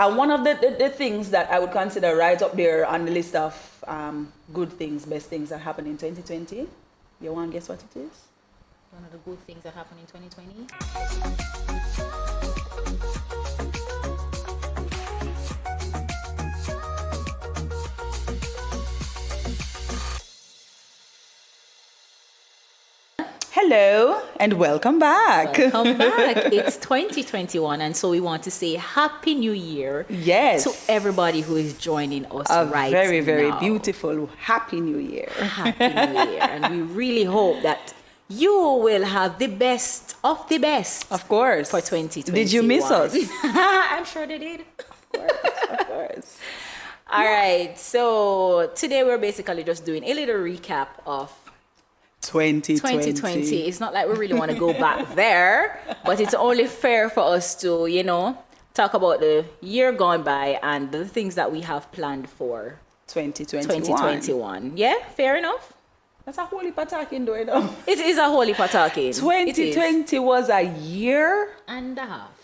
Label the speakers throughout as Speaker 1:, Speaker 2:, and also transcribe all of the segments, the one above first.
Speaker 1: And one of the things that I would consider right up there on the list of good things, best things that happened in 2020, you want to guess what it is?
Speaker 2: One of the good things that happened in 2020.
Speaker 1: Hello and welcome back.
Speaker 2: Welcome back. It's 2021, and so we want to say Happy New Year.
Speaker 1: Yes.
Speaker 2: To everybody who is joining us right
Speaker 1: very, very
Speaker 2: now.
Speaker 1: beautiful Happy New Year.
Speaker 2: Happy New Year, and we really hope that you will have the best of the best.
Speaker 1: Of course.
Speaker 2: For 2021.
Speaker 1: Did you miss us?
Speaker 2: I'm sure they did.
Speaker 1: Of course.
Speaker 2: All right. So today we're basically just doing a little recap of 2020. It's not like we really want to go back there, but it's only fair for us to, talk about the year gone by and the things that we have planned for
Speaker 1: 2021.
Speaker 2: Yeah, fair enough.
Speaker 1: That's a whole heap of talking, though, you know.
Speaker 2: It is a whole heap of talking.
Speaker 1: 2020 was a year
Speaker 2: and a half.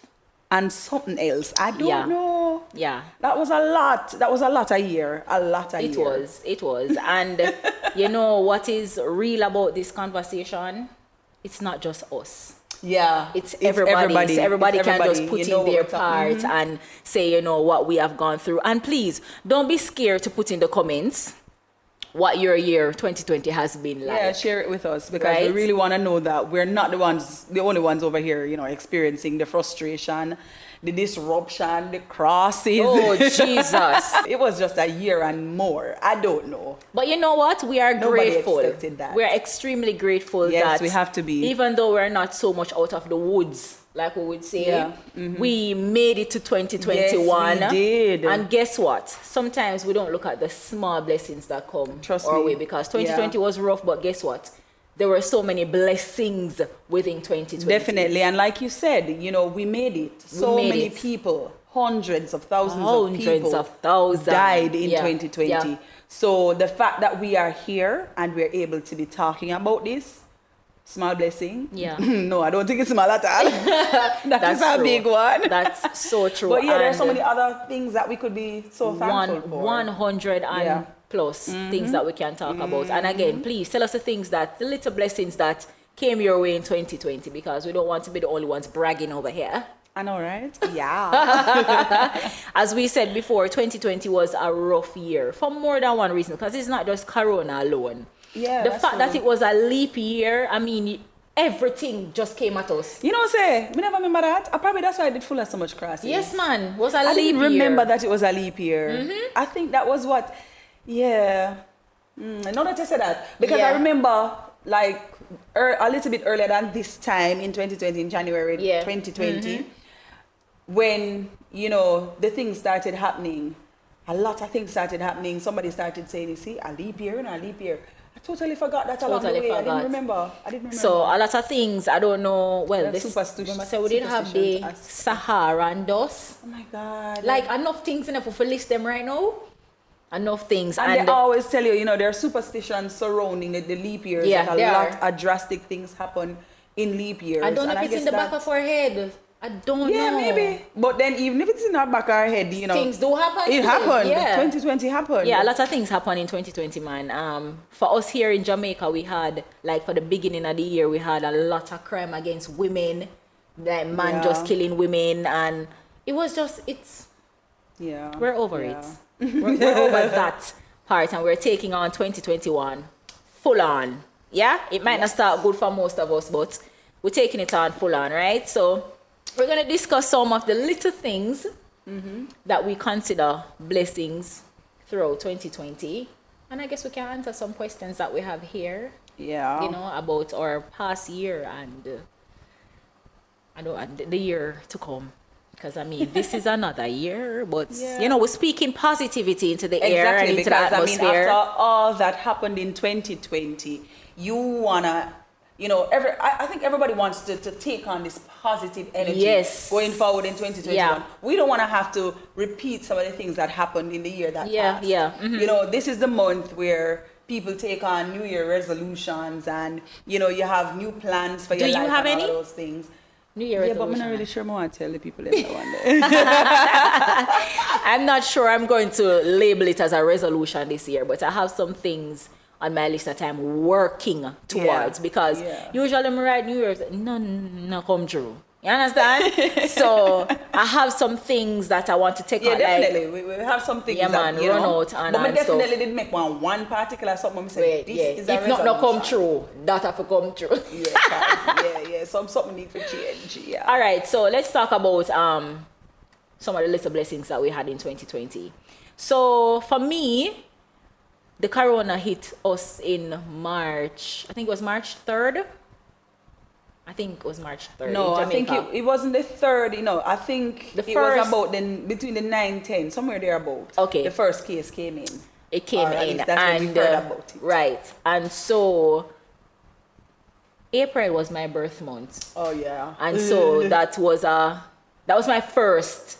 Speaker 1: And something else. I don't know.
Speaker 2: Yeah.
Speaker 1: That was a lot. That was a lot a year. A lot a year.
Speaker 2: It was. And you know what is real about this conversation? It's not just us.
Speaker 1: Yeah.
Speaker 2: It's everybody. So everybody can just put in their part and say, what we have gone through. And please, don't be scared to put in the comments what your year 2020 has been like.
Speaker 1: Yeah, share it with us because we really want to know that we're not the only ones over here, experiencing the frustration, the disruption, the crosses.
Speaker 2: Oh, Jesus.
Speaker 1: It was just a year and more. I don't know.
Speaker 2: But you know what? We are grateful.
Speaker 1: Expected that.
Speaker 2: We're extremely grateful
Speaker 1: yes,
Speaker 2: that
Speaker 1: we have to be.
Speaker 2: Even though we're not so much out of the woods, like we would say, we made it to 2021.
Speaker 1: Yes, we did.
Speaker 2: And guess what? Sometimes we don't look at the small blessings that come our way because 2020 was rough, but guess what? There were so many blessings within 2020.
Speaker 1: Definitely. And like you said, we made it. So many people, hundreds of thousands died in 2020. Yeah. So the fact that we are here and we're able to be talking about this, small blessing.
Speaker 2: Yeah.
Speaker 1: No, I don't think it's small at all. That's a big one.
Speaker 2: That's so true.
Speaker 1: But yeah, there are so many other things that we could be so thankful for.
Speaker 2: 100 and plus things that we can talk about. And again, please tell us the little blessings that came your way in 2020 because we don't want to be the only ones bragging over here.
Speaker 1: I know, right? Yeah.
Speaker 2: As we said before, 2020 was a rough year for more than one reason because it's not just Corona alone.
Speaker 1: Yeah,
Speaker 2: the fact that it was a leap year, I mean, everything just came at us.
Speaker 1: Me never remember that. Probably that's why I did full of so much crosses.
Speaker 2: Yes, man. It was a leap year.
Speaker 1: I didn't remember that it was a leap year. I think that was what, now that you said that, because I remember like a little bit earlier than this time in 2020, in January 2020, when, the things started happening. A lot of things started happening. Somebody started saying, you see, a leap year. I totally forgot that along the way. I didn't remember.
Speaker 2: So a lot of things, I don't know. Well,
Speaker 1: this superstition.
Speaker 2: So we didn't have the Saharan dust.
Speaker 1: Oh my God.
Speaker 2: Like enough things enough for list them right now. Enough things.
Speaker 1: And they always tell you, there are superstitions surrounding the leap years.
Speaker 2: Yeah,
Speaker 1: a lot of drastic things happen in leap years.
Speaker 2: I don't know if it's in the back of our head. I don't know.
Speaker 1: Yeah, maybe. But then even if it's in our back of our head,
Speaker 2: things do happen.
Speaker 1: It happened. Yeah. 2020 happened.
Speaker 2: Yeah, a lot of things happened in 2020, man. For us here in Jamaica, we had, like for the beginning of the year, we had a lot of crime against women. That man just killing women. And it was just, we're over it. We're over that part and we're taking on 2021 full on. Yeah? It might not start good for most of us, but we're taking it on full on, right? So we're going to discuss some of the little things that we consider blessings throughout 2020. And I guess we can answer some questions that we have here.
Speaker 1: Yeah.
Speaker 2: About our past year and the year to come. Because, this is another year, but, we're speaking positivity into the air and into the atmosphere.
Speaker 1: After all that happened in 2020, you want to, I think everybody wants to take on this positive energy going forward in 2021. Yeah. We don't want to have to repeat some of the things that happened in the year that passed. Yeah. This is the month where people take on New Year resolutions and, you have new plans for your life. Do you have any? All those things.
Speaker 2: New Year resolution.
Speaker 1: But I'm not really sure I want to tell the people that one day.
Speaker 2: I'm not sure I'm going to label it as a resolution this year, but I have some things on my list that I'm working towards because usually I'm write New Year's, no come true. You understand? So I have some things that I want to take on.
Speaker 1: Definitely. We have some things
Speaker 2: that run out and
Speaker 1: but I definitely
Speaker 2: stuff.
Speaker 1: did make one particular something. I said, this is a
Speaker 2: if not come true, that have to come true.
Speaker 1: Something need to change. Yeah.
Speaker 2: All right, so let's talk about some of the little blessings that we had in 2020. So for me, the corona hit us in March. I think it was March 3rd. I think it was March 3rd.
Speaker 1: No, I think it wasn't the 3rd. I think it was about between the 9-10, somewhere there about.
Speaker 2: Okay.
Speaker 1: The first case came in.
Speaker 2: It came in.
Speaker 1: That's when we heard about it.
Speaker 2: Right. And so April was my birth month.
Speaker 1: Oh yeah.
Speaker 2: And so that was my first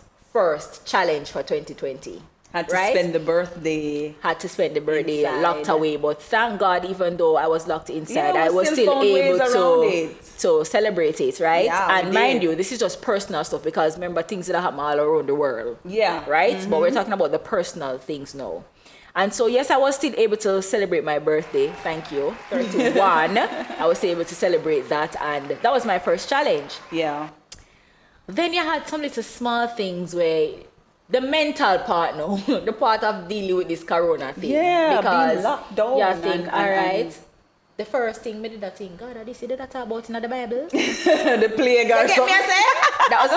Speaker 2: challenge for 2020.
Speaker 1: Had to spend the birthday.
Speaker 2: Inside. Locked away. But thank God, even though I was locked inside, I was still able to celebrate it, right?
Speaker 1: Yeah,
Speaker 2: and mind you, this is just personal stuff because remember, things that happen all around the world.
Speaker 1: Yeah.
Speaker 2: Right? But we're talking about the personal things now. And so, yes, I was still able to celebrate my birthday. Thank you. 31. I was able to celebrate that. And that was my first challenge.
Speaker 1: Yeah.
Speaker 2: Then you had some little small things where the mental part now, the part of dealing with this corona thing.
Speaker 1: Yeah,
Speaker 2: because
Speaker 1: being locked down.
Speaker 2: You think, all right, the first thing me did that thing, God, did you that about in the Bible?
Speaker 1: The plague or something.
Speaker 2: That was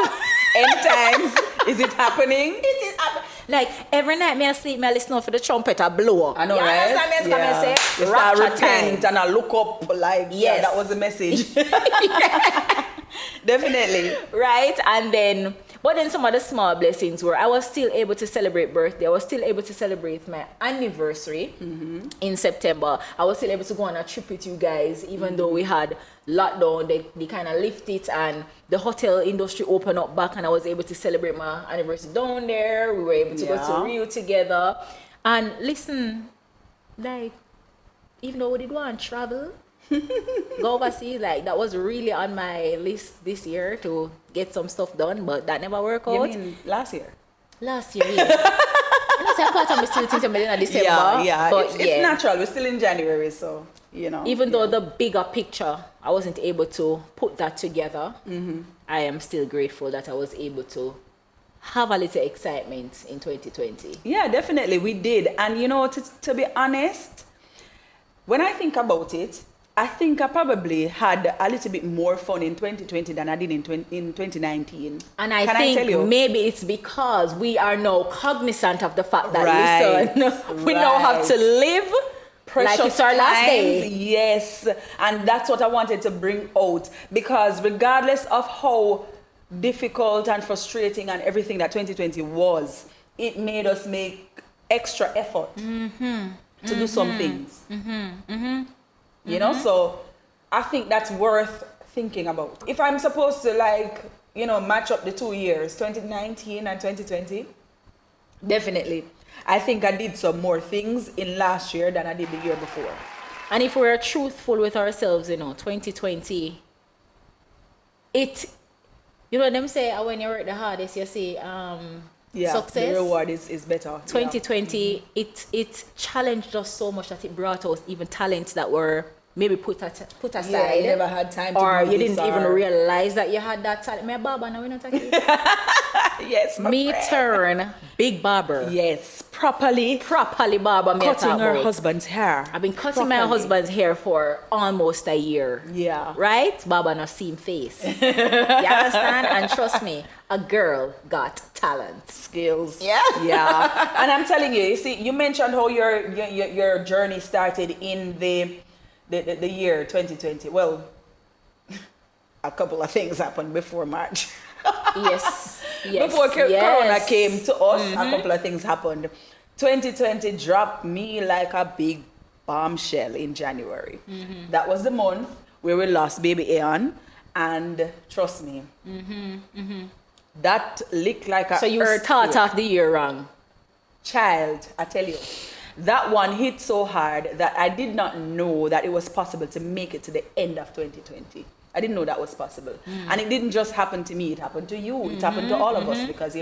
Speaker 1: end times. Is it happening?
Speaker 2: It is happening. Like every night me I sleep, me I listen for the trumpet I blow.
Speaker 1: I know, right?
Speaker 2: You understand me?
Speaker 1: You start repent and I look up like, that was the message. Definitely.
Speaker 2: Right? And then, but then some of the small blessings were I was still able to celebrate birthday. I was still able to celebrate my anniversary in September. I was still able to go on a trip with you guys, even though we had lockdown. They kind of lift it and the hotel industry opened up back and I was able to celebrate my anniversary down there. We were able to go to Rio together. And listen, like, even though we did want to travel, go overseas, like that was really on my list this year to get some stuff done, but that never worked out.
Speaker 1: You mean last year?
Speaker 2: Last year, yeah. I'm part of me still thinking in December.
Speaker 1: Yeah.
Speaker 2: But
Speaker 1: it's natural. We're still in January, so you know.
Speaker 2: Even though the bigger picture, I wasn't able to put that together. I am still grateful that I was able to have a little excitement in 2020.
Speaker 1: Yeah, definitely we did. And you know, to be honest, when I think about it, I think I probably had a little bit more fun in 2020 than I did in 2019.
Speaker 2: And I think maybe it's because we are now cognizant of the fact that, listen, we now have to live precious like it's our last day.
Speaker 1: Yes, and that's what I wanted to bring out. Because regardless of how difficult and frustrating and everything that 2020 was, it made us make extra effort to do some things. You know, so I think that's worth thinking about. If I'm supposed to match up the 2 years, 2019 and 2020, definitely. I think I did some more things in last year than I did the year before.
Speaker 2: And if we're truthful with ourselves, 2020, them say when you work the hardest, you see success.
Speaker 1: The reward is better.
Speaker 2: 2020, it challenged us so much that it brought us even talents that were maybe put aside.
Speaker 1: Yeah, you never had time to
Speaker 2: or
Speaker 1: do
Speaker 2: you
Speaker 1: this,
Speaker 2: didn't even realize that you had that talent. My barber now, we're not talking.
Speaker 1: Yes, my friend.
Speaker 2: Turn big barber.
Speaker 1: Yes, properly
Speaker 2: barber.
Speaker 1: Cutting her husband's hair.
Speaker 2: I've been cutting my husband's hair for almost a year.
Speaker 1: Yeah.
Speaker 2: Right? Barber no same face. You understand? And trust me, a girl got talent.
Speaker 1: Skills.
Speaker 2: Yeah.
Speaker 1: Yeah. And I'm telling you, see, you mentioned how your journey started in the year 2020. Well, a couple of things happened before March.
Speaker 2: Yes.
Speaker 1: Before Corona came to us, a couple of things happened. 2020 dropped me like a big bombshell in January. That was the month where we lost baby Aeon, and trust me, that licked like a
Speaker 2: So you start off the year wrong.
Speaker 1: Child, I tell you, that one hit so hard that I did not know that it was possible to make it to the end of 2020. I didn't know that was possible. And it didn't just happen to me, it happened to you, it happened to all of us, because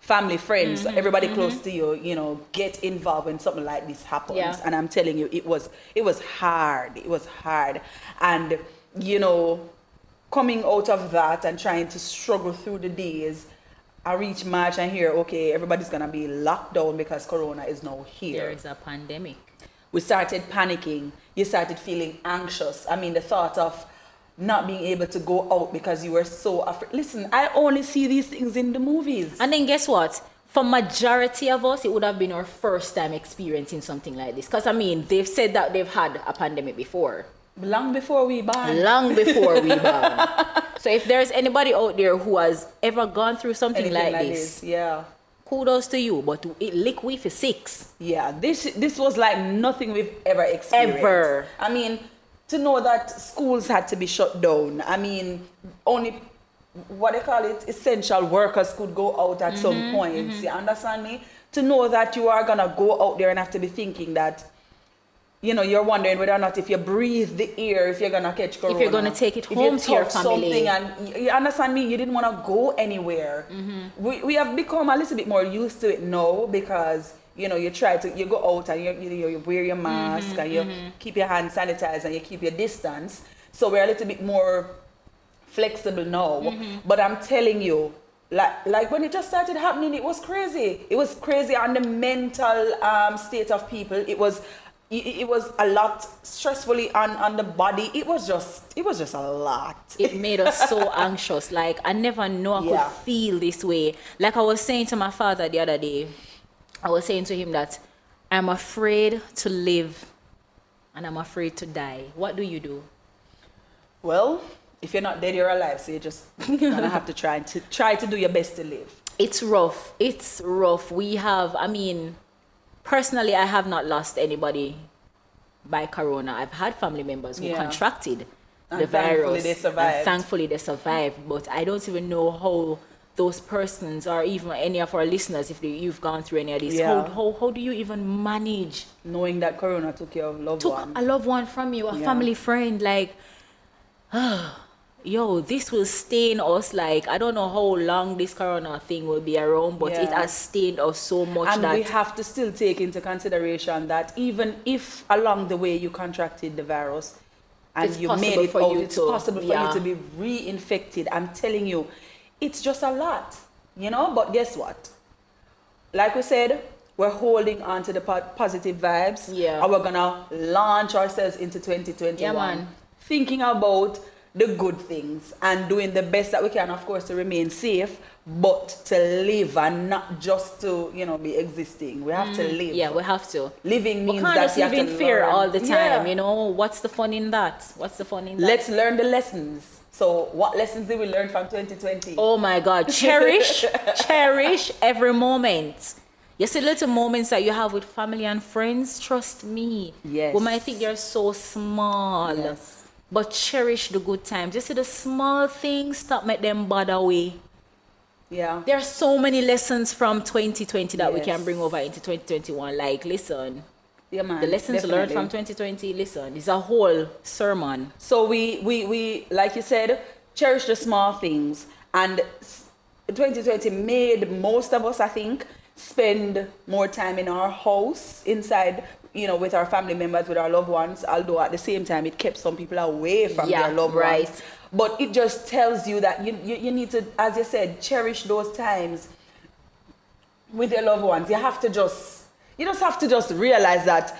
Speaker 1: family, friends, everybody close to you, you know, get involved when something like this happens.
Speaker 2: Yeah.
Speaker 1: And I'm telling you, it was hard. It was hard. And, you know, coming out of that and trying to struggle through the days, I reach March and hear, okay, everybody's gonna be locked down because Corona is now here.
Speaker 2: There is a pandemic.
Speaker 1: We started panicking. You started feeling anxious. I mean, the thought of not being able to go out because you were so afraid. Listen, I only see these things in the movies.
Speaker 2: And then guess what? For majority of us, it would have been our first time experiencing something like this. Because I mean, they've said that they've had a pandemic before.
Speaker 1: Long before we born.
Speaker 2: Long before we born. So if there's anybody out there who has ever gone through something like this,
Speaker 1: yeah.
Speaker 2: kudos to you. But it lick we for 6.
Speaker 1: Yeah, this was like nothing we've ever experienced.
Speaker 2: Ever.
Speaker 1: I mean, to know that schools had to be shut down. I mean, only, what they call it, essential workers could go out at some point. You understand me? To know that you are going to go out there and have to be thinking that, you know, you're wondering whether or not if you breathe the air, if you're going to catch corona.
Speaker 2: If you're going to take it home to your family.
Speaker 1: And you understand me? You didn't want to go anywhere. We have become a little bit more used to it now because, you know, you go out and you wear your mask and you keep your hands sanitized and you keep your distance. So we're a little bit more flexible now. But I'm telling you, like when it just started happening, it was crazy. It was crazy on the mental state of people. It was a lot stressfully on the body. It was just a lot.
Speaker 2: It made us so anxious. Like, I never know I could feel this way. Like I was saying to my father the other day, I was saying to him that I'm afraid to live and I'm afraid to die. What do you do?
Speaker 1: Well, if you're not dead, you're alive. So you're just gonna have to try to do your best to live.
Speaker 2: It's rough. It's rough. I mean, personally, I have not lost anybody by corona. I've had family members who contracted the virus. Thankfully they survived. But I don't even know how those persons or even any of our listeners, if you've gone through any of this, how do you even manage
Speaker 1: knowing that corona took your loved one?
Speaker 2: A loved one from you, a family friend, like, this will stain us. Like, I don't know how long this corona thing will be around, but it has stained us so much.
Speaker 1: And we have to still take into consideration that even if along the way you contracted the virus and
Speaker 2: it's
Speaker 1: you
Speaker 2: possible
Speaker 1: made it
Speaker 2: for
Speaker 1: out,
Speaker 2: you
Speaker 1: it's
Speaker 2: to,
Speaker 1: possible for you to be reinfected. I'm telling you, it's just a lot, you know. But guess what? Like we said, we're holding on to the positive vibes.
Speaker 2: Yeah.
Speaker 1: And we're gonna launch ourselves into 2021.
Speaker 2: Yeah, man.
Speaker 1: Thinking about the good things and doing the best that we can, of course, to remain safe, but to live and not just to, you know, be existing. We have to live.
Speaker 2: Yeah, we have to.
Speaker 1: Living means
Speaker 2: we can't
Speaker 1: that
Speaker 2: just
Speaker 1: you
Speaker 2: live
Speaker 1: have
Speaker 2: in
Speaker 1: to
Speaker 2: fear
Speaker 1: learn.
Speaker 2: all the time, you know. What's the fun in that?
Speaker 1: Let's learn the lessons. So what lessons did we learn from 2020?
Speaker 2: Oh my God, cherish every moment. You see little moments that you have with family and friends, trust me.
Speaker 1: Yes.
Speaker 2: We might think they're so small.
Speaker 1: Yes.
Speaker 2: But cherish the good times. You see the small things, stop make them bother away.
Speaker 1: Yeah.
Speaker 2: There are so many lessons from 2020 that we can bring over into 2021. Like, listen.
Speaker 1: Yeah, man.
Speaker 2: The lessons learned from 2020, listen, it's a whole sermon.
Speaker 1: So we like you said, cherish the small things. And 2020 made most of us, I think, spend more time in our house, inside, you know, with our family members, with our loved ones, although at the same time it kept some people away from their loved ones. But it just tells you that you need to, as you said, cherish those times with your loved ones. You just have to just realize that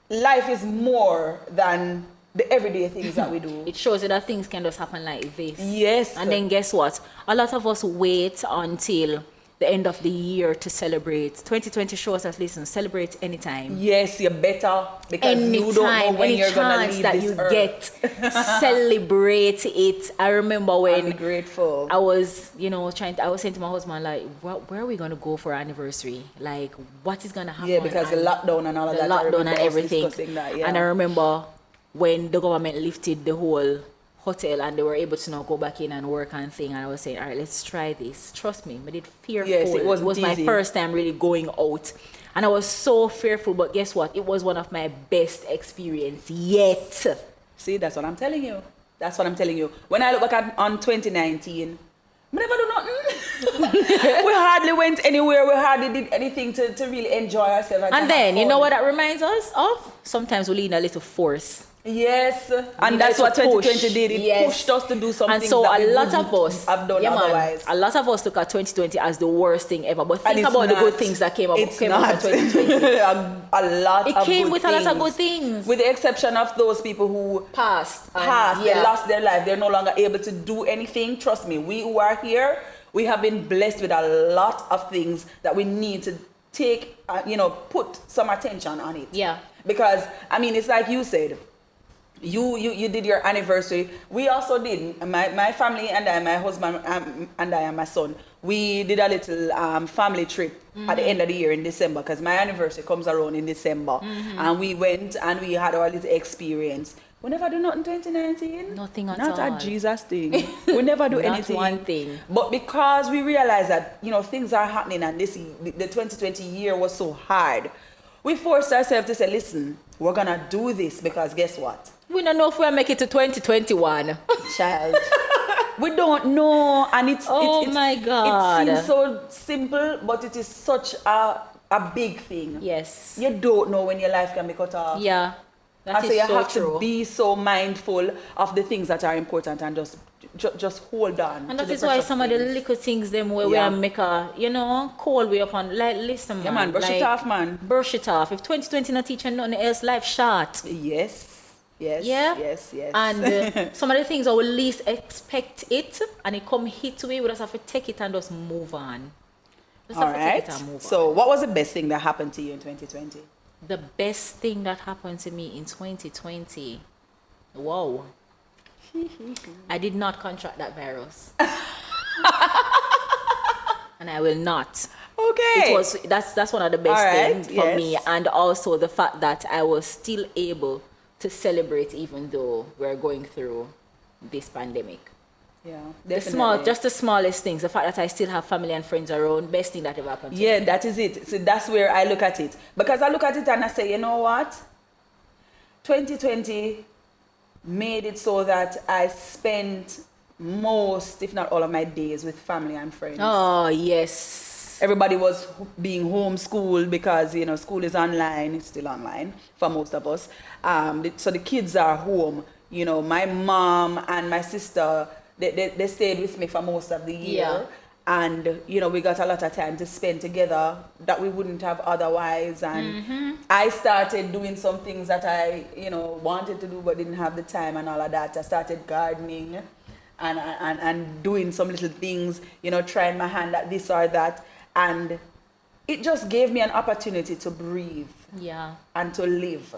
Speaker 1: life is more than the everyday things that we do.
Speaker 2: It shows you that things can just happen like this.
Speaker 1: Yes.
Speaker 2: And then guess what? A lot of us wait until the end of the year to celebrate. 2020 shows us, listen, celebrate anytime.
Speaker 1: Yes, you're better because
Speaker 2: anytime,
Speaker 1: you don't know when you're going to leave
Speaker 2: that
Speaker 1: this
Speaker 2: you
Speaker 1: earth.
Speaker 2: Get, celebrate it. I remember when
Speaker 1: I'm grateful.
Speaker 2: I was, I was saying to my husband, like, where are we going to go for our anniversary? Like, what is going to happen?
Speaker 1: Yeah, because the lockdown and all of that.
Speaker 2: The lockdown and everything.
Speaker 1: That, yeah.
Speaker 2: And I remember when the government lifted the whole hotel and they were able to now go back in and work and thing, and I was saying, all right, let's try this. Trust me, but it fearful.
Speaker 1: Yes, it was
Speaker 2: my first time really going out, and I was so fearful, but guess what? It was one of my best experience yet.
Speaker 1: See, that's what I'm telling you. When I look back on 2019, I never do nothing. We hardly went anywhere. We hardly did anything to really enjoy ourselves.
Speaker 2: And then, you know what that reminds us of? Sometimes we need a little force.
Speaker 1: Yes, and that's what 2020 did. It pushed us to do something.
Speaker 2: And so
Speaker 1: that
Speaker 2: a
Speaker 1: we
Speaker 2: lot of us
Speaker 1: have done otherwise.
Speaker 2: A lot of us look at 2020 as the worst thing ever. But think
Speaker 1: And
Speaker 2: about the
Speaker 1: not.
Speaker 2: good things that came out of 2020.
Speaker 1: a lot.
Speaker 2: It
Speaker 1: of
Speaker 2: came
Speaker 1: good
Speaker 2: with
Speaker 1: things.
Speaker 2: a lot of good things.
Speaker 1: With the exception of those people who
Speaker 2: Passed.
Speaker 1: they lost their life. They're no longer able to do anything. Trust me, we who are here, we have been blessed with a lot of things that we need to take, put some attention on it.
Speaker 2: Yeah.
Speaker 1: Because, I mean, it's like you said, you did your anniversary. We also did. My family and I, my husband and I and my son, we did a little family trip at the end of the year in December, because my anniversary comes around in December. And we went and we had our little experience. We never do nothing 2019.
Speaker 2: Nothing at
Speaker 1: Not
Speaker 2: all.
Speaker 1: a Jesus thing. We never do
Speaker 2: Not
Speaker 1: anything.
Speaker 2: one thing.
Speaker 1: But because we realize that, things are happening and the 2020 year was so hard, we forced ourselves to say, listen, we're going to do this, because guess what?
Speaker 2: We don't know if we'll make it to 2021.
Speaker 1: Child. We don't know. And
Speaker 2: my God.
Speaker 1: It seems so simple, but it is such a big thing.
Speaker 2: Yes.
Speaker 1: You don't know when your life can be cut off.
Speaker 2: Yeah.
Speaker 1: And so you have
Speaker 2: true.
Speaker 1: to be so mindful of the things that are important and just hold on.
Speaker 2: And that is why some of the little things them where we make a, call we upon, like, listen, man.
Speaker 1: Yeah, man, brush it off, man.
Speaker 2: Brush it off. If 2020 not teaching nothing else, life short.
Speaker 1: Yes.
Speaker 2: Yeah.
Speaker 1: Yes.
Speaker 2: And some of the things I will least expect it, and it come hit we just have to take it and just move on.
Speaker 1: All right. So what was the best thing that happened to you in 2020?
Speaker 2: The best thing that happened to me in 2020, whoa. I did not contract that virus. And I will not.
Speaker 1: Okay.
Speaker 2: That's one of the best things for me. And also the fact that I was still able to celebrate even though we're going through this pandemic.
Speaker 1: Yeah, definitely.
Speaker 2: Just the smallest things. The fact that I still have family and friends around, best thing that ever happened to me.
Speaker 1: Yeah, that is it. So that's where I look at it. Because I look at it and I say, you know what? 2020 made it so that I spent most, if not all of my days with family and friends.
Speaker 2: Oh, yes.
Speaker 1: Everybody was being homeschooled because, school is online. It's still online for most of us. So the kids are home. My mom and my sister, they stayed with me for most of the year.
Speaker 2: Yeah.
Speaker 1: And, we got a lot of time to spend together that we wouldn't have otherwise. And I started doing some things that I, wanted to do but didn't have the time and all of that. I started gardening and doing some little things, trying my hand at this or that. And it just gave me an opportunity to breathe.
Speaker 2: Yeah. And
Speaker 1: to live.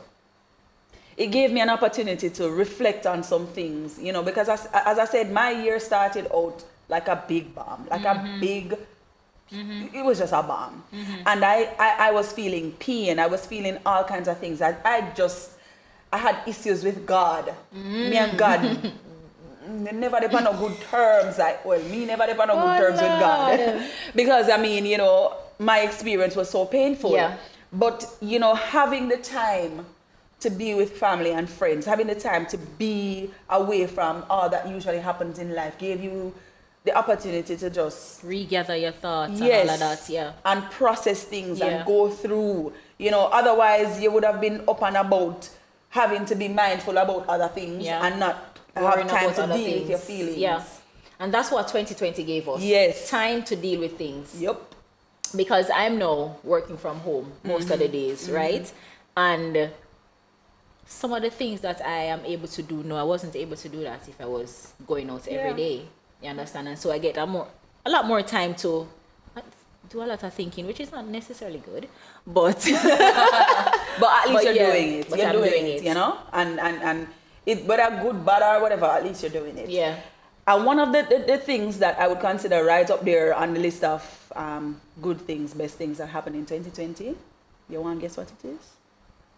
Speaker 1: It gave me an opportunity to reflect on some things, because as I said, my year started out like a big bomb, it was just a bomb. And I was feeling pain. I was feeling all kinds of things. I had issues with God. Me and God never did on no good terms. Me never did on no good terms with God. Because, my experience was so painful.
Speaker 2: Yeah.
Speaker 1: But, having the time to be with family and friends, having the time to be away from all that usually happens in life, gave you the opportunity to just
Speaker 2: regather your thoughts and all of that,
Speaker 1: and process things and go through. Otherwise you would have been up and about, having to be mindful about other things and not have time to deal with your feelings.
Speaker 2: Yeah, and that's what 2020 gave us.
Speaker 1: Yes,
Speaker 2: time to deal with things.
Speaker 1: Yep.
Speaker 2: Because I'm now working from home most of the days, right? And some of the things that I am able to do now, I wasn't able to do that if I was going out every day. You understand? And so I get a lot more time to do a lot of thinking, which is not necessarily good, but
Speaker 1: but at least you're doing it.
Speaker 2: You're doing it,
Speaker 1: and it, whether good, bad, or whatever, at least you're doing it.
Speaker 2: Yeah.
Speaker 1: And one of the things that I would consider right up there on the list of good things, best things that happened in 2020, you want to guess what it is?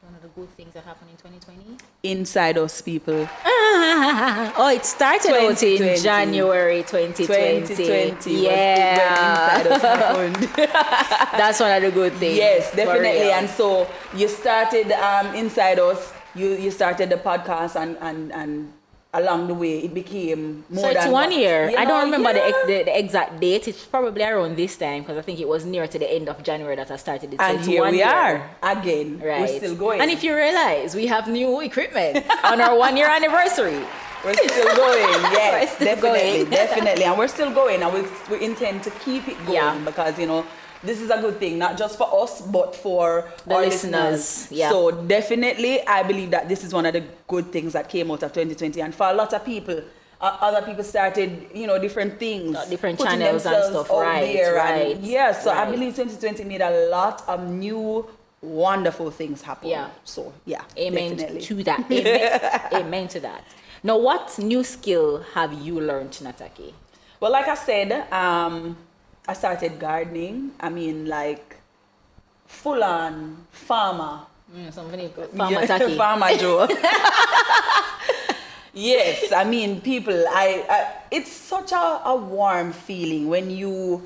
Speaker 2: One of the good things that happened in 2020?
Speaker 1: Inside Us people.
Speaker 2: Oh, it started out in January 2020.
Speaker 1: 2020
Speaker 2: yeah.
Speaker 1: was when Inside Us happened.
Speaker 2: That's one of the good things.
Speaker 1: Yes, definitely. And so you started Inside Us. You started the podcast and along the way, it became more
Speaker 2: So it's
Speaker 1: than
Speaker 2: 1 year. I don't remember
Speaker 1: yeah.
Speaker 2: the exact date. It's probably around this time because I think it was near to the end of January that I started it. So
Speaker 1: And
Speaker 2: it's
Speaker 1: here
Speaker 2: 1
Speaker 1: we
Speaker 2: year.
Speaker 1: are again.
Speaker 2: Right.
Speaker 1: We're still going.
Speaker 2: And if you realize, we have new equipment on our 1 year anniversary.
Speaker 1: We're still going. Yes,
Speaker 2: We're still
Speaker 1: definitely,
Speaker 2: going.
Speaker 1: definitely, and we're still going, and we intend to keep it going
Speaker 2: Yeah.
Speaker 1: because this is a good thing, not just for us, but for
Speaker 2: The
Speaker 1: our
Speaker 2: listeners. Yeah.
Speaker 1: So definitely, I believe that this is one of the good things that came out of 2020, and for a lot of people, other people started, different things,
Speaker 2: Different
Speaker 1: putting
Speaker 2: channels and
Speaker 1: themselves
Speaker 2: stuff.
Speaker 1: out
Speaker 2: Right.
Speaker 1: there,
Speaker 2: Right.
Speaker 1: and yeah. So I
Speaker 2: right.
Speaker 1: believe 2020 made a lot of new, wonderful things happen.
Speaker 2: Yeah.
Speaker 1: So yeah,
Speaker 2: Amen
Speaker 1: definitely.
Speaker 2: to that. Amen. Amen to that. Now, what new skill have you learned, Nataki?
Speaker 1: Well, like I said, I started gardening. I mean, like full on farmer.
Speaker 2: Something Farmer Taki.
Speaker 1: Farmer Joe. Yes, I mean, people. It's such a warm feeling when you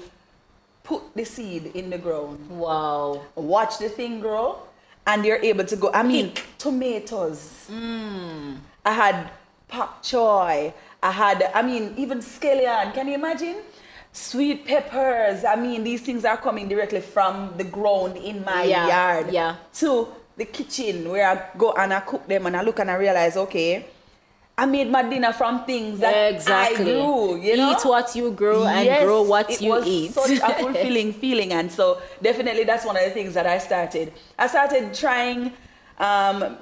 Speaker 1: put the seed in the ground,
Speaker 2: Wow.
Speaker 1: watch the thing grow, and you're able to go. I mean, tomatoes. I had pak choy. Even scallion. Can you imagine? Sweet peppers. I mean, these things are coming directly from the ground in my yard to the kitchen where I go and I cook them and I look and I realize, okay, I made my dinner from things that I grew.
Speaker 2: Eat what you grow and grow what you eat.
Speaker 1: It was such a fulfilling feeling, and so definitely that's one of the things that I started. I started trying.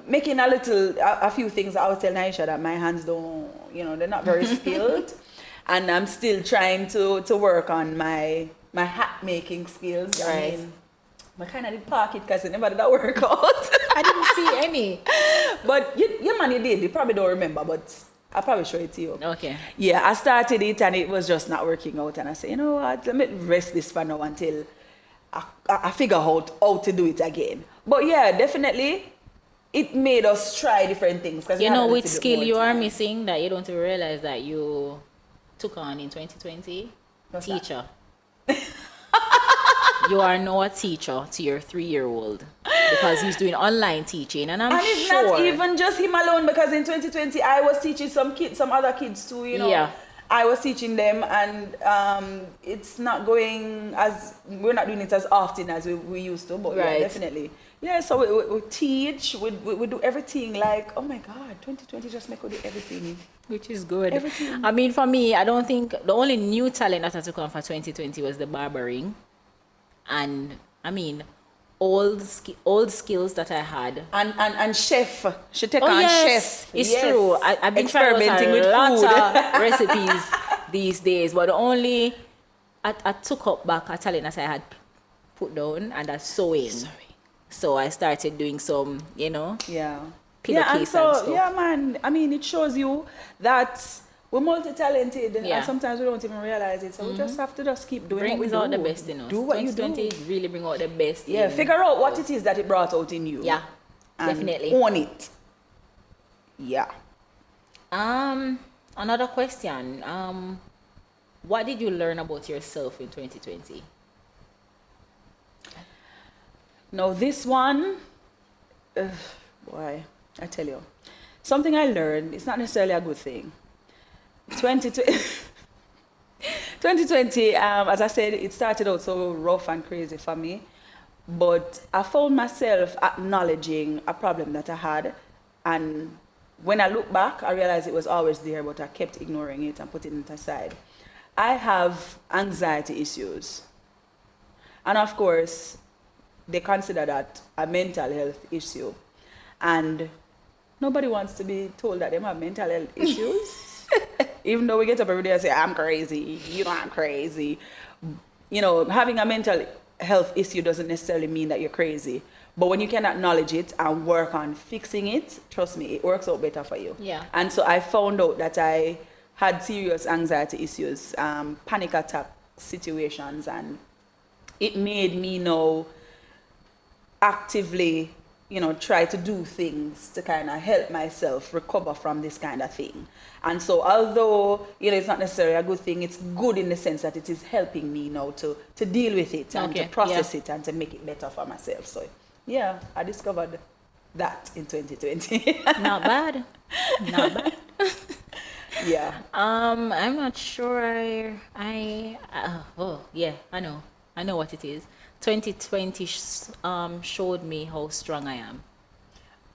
Speaker 1: Making a few things. I was telling Nahesha that my hands don't, they're not very skilled, and I'm still trying to work on my hat making skills.
Speaker 2: Right.
Speaker 1: I mean, I kind of did park it because it never did that work out.
Speaker 2: I didn't see any.
Speaker 1: But you did. You probably don't remember, but I'll probably show it to you.
Speaker 2: Okay.
Speaker 1: Yeah, I started it and it was just not working out, and I said, you know what? Let me rest this for now until I figure out how to do it again. But yeah, definitely. It made us try different things.
Speaker 2: Which skill you are missing that you don't even realize that you took on in 2020?
Speaker 1: What's
Speaker 2: teacher. You are now a teacher to your 3-year-old because he's doing online teaching, and
Speaker 1: it's
Speaker 2: sure.
Speaker 1: not even just him alone, because in 2020 I was teaching some other kids too.
Speaker 2: Yeah.
Speaker 1: I was teaching them, and it's not going we're not doing it as often as we used to, but
Speaker 2: right.
Speaker 1: Yeah, definitely. Yeah, so we teach, we do everything. Like, oh my God, 2020 just make us do everything.
Speaker 2: Which is good.
Speaker 1: Everything.
Speaker 2: I mean, for me, I don't think the only new talent that I took on for 2020 was the barbering. And I mean, old skills that I had.
Speaker 1: And chef. She take on chef.
Speaker 2: It's true. I've been experimenting with a lot of recipes these days, but only I took up back a talent that I had put down, and that's sewing. So I started doing some, pillowcase and stuff.
Speaker 1: Yeah, man. I mean, it shows you that we're multi-talented, and sometimes we don't even realize it. So we just have to keep doing what we do.
Speaker 2: Brings out the best in us.
Speaker 1: Do what you do.
Speaker 2: 2020 really bring out the best.
Speaker 1: Yeah, figure out what it is that it brought out in you.
Speaker 2: Yeah,
Speaker 1: and
Speaker 2: definitely.
Speaker 1: Own it. Yeah.
Speaker 2: Another question. What did you learn about yourself in 2020?
Speaker 1: Now this one, boy, I tell you, something I learned, it's not necessarily a good thing. 2020, as I said, it started out so rough and crazy for me, but I found myself acknowledging a problem that I had, and when I look back, I realized it was always there, but I kept ignoring it and putting it aside. I have anxiety issues, and of course, they consider that a mental health issue, and nobody wants to be told that they have mental health issues. Even though we get up every day and say, I'm crazy, I'm crazy. Having a mental health issue doesn't necessarily mean that you're crazy. But when you can acknowledge it and work on fixing it, trust me, it works out better for you.
Speaker 2: Yeah.
Speaker 1: And so I found out that I had serious anxiety issues, panic attack situations, and it made me now actively try to do things to kind of help myself recover from this kind of thing. And so although, it's not necessarily a good thing, it's good in the sense that it is helping me now to deal with it and to process it and to make it better for myself. So, yeah, I discovered that in 2020.
Speaker 2: Not bad. Not bad.
Speaker 1: Yeah.
Speaker 2: I'm not sure. Oh yeah, I know. I know what it is. 2020 showed me how strong I am.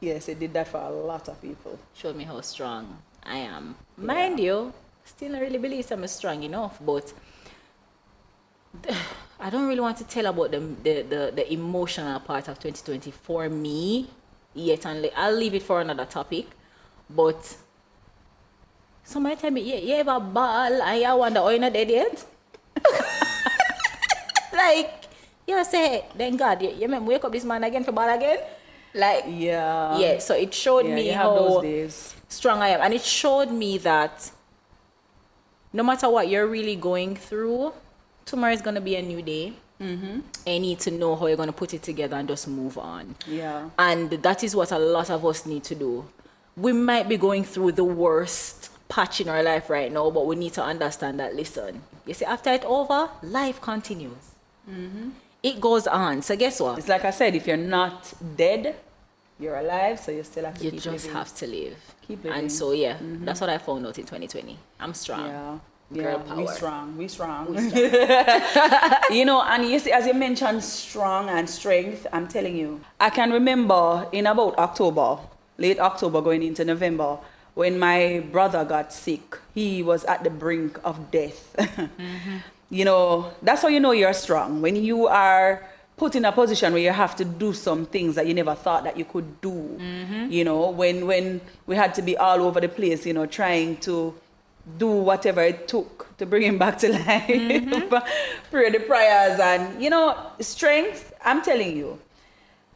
Speaker 1: Yes, it did that for a lot of people.
Speaker 2: Showed me how strong I am.
Speaker 1: Yeah.
Speaker 2: Mind you, still not really believe I'm strong enough, but I don't really want to tell about the emotional part of 2020 for me yet, and I'll leave it for another topic. But somebody tell me, yeah, you ever ball and you wonder, oh, you're not dead yet? Like, you say, then God, you remember wake up this man again for ball again? Like, yeah, so it showed me
Speaker 1: you have
Speaker 2: how
Speaker 1: those days.
Speaker 2: strong I am. And it showed me that no matter what you're really going through, tomorrow is going to be a new day. And you need to know how you're going to put it together and just move on.
Speaker 1: Yeah.
Speaker 2: And that is what a lot of us need to do. We might be going through the worst patch in our life right now, but we need to understand that, listen, you see, after it's over, life continues. It goes on. So guess what?
Speaker 1: It's like I said, if you're not dead, you're alive, so you still have to
Speaker 2: You
Speaker 1: keep
Speaker 2: just
Speaker 1: living.
Speaker 2: have to live.
Speaker 1: Keep living.
Speaker 2: And so, yeah, that's what I found out in 2020. I'm strong.
Speaker 1: Yeah.
Speaker 2: Girl
Speaker 1: Yeah,
Speaker 2: power.
Speaker 1: we strong. You know, and you see, as you mentioned, strong and strength, I'm telling you, I can remember in about October, late October going into November, when my brother got sick. He was at the brink of death. You know, that's how you know you're strong. When you are put in a position where you have to do some things that you never thought that you could do. You know, when we had to be all over the place, you know, trying to do whatever it took to bring him back to life. Pray the prayers and, you know, strength, I'm telling you.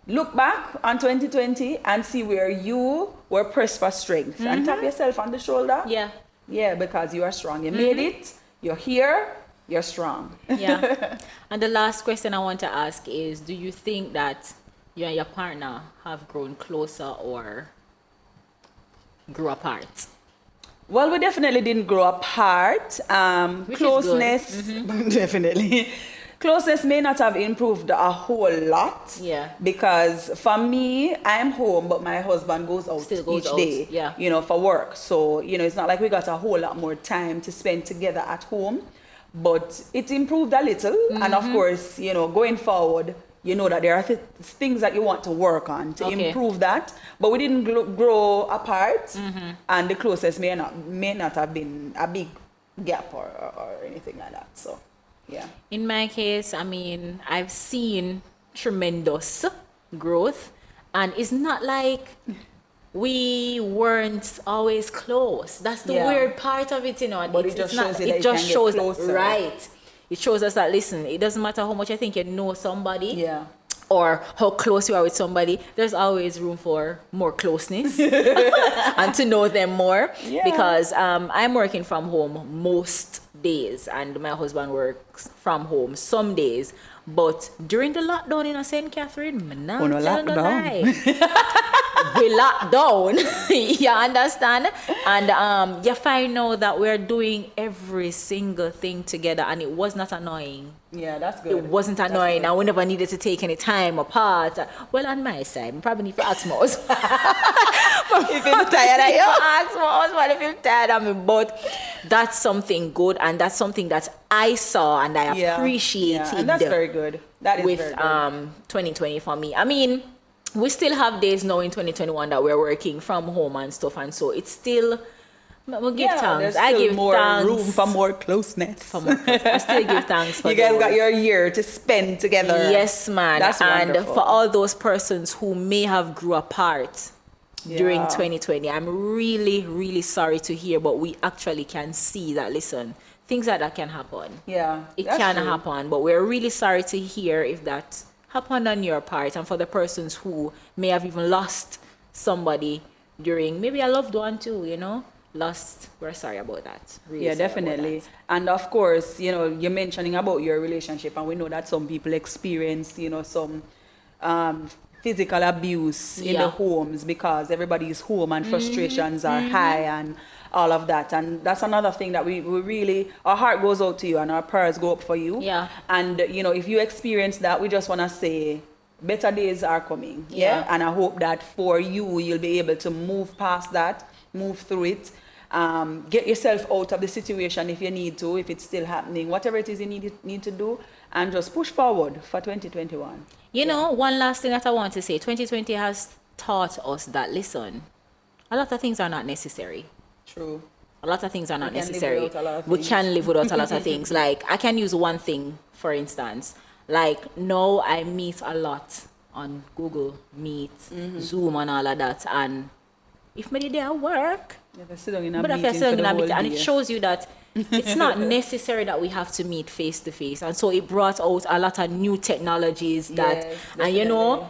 Speaker 1: Look back on 2020 and see where you were pressed for strength. And tap yourself on the shoulder.
Speaker 2: Yeah.
Speaker 1: Yeah, because you are strong. You made it. You're here. You're strong.
Speaker 2: Yeah. And the last question I want to ask is, do you think that you and your partner have grown closer or grew apart?
Speaker 1: Well, we definitely didn't grow apart.
Speaker 2: Which
Speaker 1: Closeness,
Speaker 2: is good.
Speaker 1: definitely. Closeness may not have improved a whole lot.
Speaker 2: Yeah.
Speaker 1: Because for me, I'm home, but my husband goes out
Speaker 2: Still goes
Speaker 1: each
Speaker 2: out,
Speaker 1: day,
Speaker 2: yeah.
Speaker 1: you know, for work. So, you know, it's not like we got a whole lot more time to spend together at home. But it improved a little. And of course, you know, going forward, you know that there are things that you want to work on to improve that. But we didn't grow apart. And the closest may not have been a big gap or anything like that. So, yeah.
Speaker 2: In my case, I mean, I've seen tremendous growth. And it's not like we weren't always close. That's the weird part of it, you know. And
Speaker 1: But it just shows you that
Speaker 2: it
Speaker 1: you
Speaker 2: just
Speaker 1: can
Speaker 2: shows
Speaker 1: get closer.
Speaker 2: right. It shows us that, listen, it doesn't matter how much I think you know somebody.
Speaker 1: Yeah.
Speaker 2: Or how close you are with somebody, there's always room for more closeness and to know them more.
Speaker 1: Yeah.
Speaker 2: Because I'm working from home most days and my husband works from home some days. But during the lockdown in St. Catherine,
Speaker 1: Oh, no,
Speaker 2: telling no
Speaker 1: lockdown.
Speaker 2: lie. We locked down, you understand? And you find out that we're doing every single thing together, and it was not annoying.
Speaker 1: Yeah, that's good.
Speaker 2: It wasn't
Speaker 1: That's
Speaker 2: annoying,
Speaker 1: good.
Speaker 2: and we never needed to take any time apart. Well, on my side, I probably need to ask more. If
Speaker 1: you're tired of you.
Speaker 2: ask more, but if you're tired of me, but that's something good, and that's something that I saw and I appreciated.
Speaker 1: Yeah. And that's very good. That is
Speaker 2: with
Speaker 1: very good.
Speaker 2: 2020 for me. I mean, we still have days now in 2021 that we're working from home and stuff, and so it's still. We'll give thanks.
Speaker 1: There's
Speaker 2: I
Speaker 1: still
Speaker 2: give
Speaker 1: more
Speaker 2: thanks
Speaker 1: room for more closeness.
Speaker 2: for more closeness. I still give thanks for
Speaker 1: You guys
Speaker 2: those.
Speaker 1: got your year to spend together.
Speaker 2: Yes, man.
Speaker 1: That's
Speaker 2: and
Speaker 1: wonderful.
Speaker 2: for all those persons who may have grew apart during 2020, I'm really, really sorry to hear, but we actually can see that, listen, things like that can happen.
Speaker 1: Yeah,
Speaker 2: It
Speaker 1: that's
Speaker 2: can
Speaker 1: true.
Speaker 2: happen, but we're really sorry to hear if that happened on your part, and for the persons who may have even lost somebody during, maybe a loved one too, you know, lost, we're sorry about that. Really
Speaker 1: Yeah,
Speaker 2: sorry about
Speaker 1: definitely.
Speaker 2: that.
Speaker 1: And of course, you know, you're mentioning about your relationship, and we know that some people experience, you know, some physical abuse in the homes because everybody's home and frustrations are high and all of that. And that's another thing that we really, our heart goes out to you and our prayers go up for you.
Speaker 2: Yeah.
Speaker 1: And, you know, if you experience that, we just want to say, better days are coming.
Speaker 2: Yeah.
Speaker 1: And I hope that for you, you'll be able to move past that, move through it, Get yourself out of the situation if you need to, if it's still happening, whatever it is you need to do, and just push forward for 2021.
Speaker 2: You know, one last thing that I want to say, 2020 has taught us that, listen, a lot of things are not necessary.
Speaker 1: True.
Speaker 2: A lot of things are not necessary.
Speaker 1: We
Speaker 2: can live without a lot of things. Like, I can use one thing, for instance. Like, now I meet a lot on Google Meet, Zoom, and all of that. And if my day at work,
Speaker 1: but if you're sitting in a meeting,
Speaker 2: and it shows you that it's not necessary that we have to meet face to face. And so it brought out a lot of new technologies that, and you know,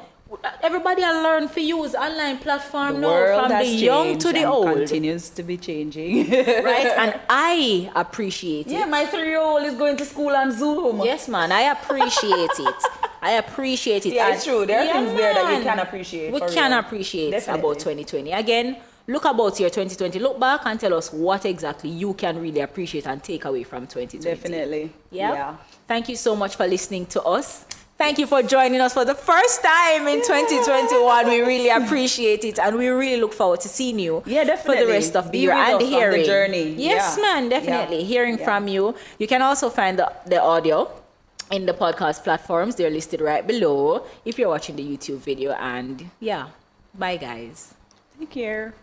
Speaker 2: everybody will learn to use online platform now, from the young to the old.
Speaker 1: Continues to be changing.
Speaker 2: Right? And I appreciate it.
Speaker 1: Yeah, my 3-year-old is going to school on Zoom.
Speaker 2: Yes, man, I appreciate it. I appreciate it.
Speaker 1: Yeah, it's true. There are things there that you can appreciate.
Speaker 2: We can appreciate about 2020. Again, look about your 2020. Look back and tell us what exactly you can really appreciate and take away from 2020.
Speaker 1: Definitely.
Speaker 2: Yeah. Thank you so much for listening to us. Thank you for joining us for the first time in 2021. We really appreciate it, and we really look forward to seeing you for the rest of the year and hearing
Speaker 1: the journey.
Speaker 2: Yes, man, definitely hearing from you. You can also find the audio in the podcast platforms. They're listed right below if you're watching the YouTube video. And yeah, bye guys.
Speaker 1: Take care.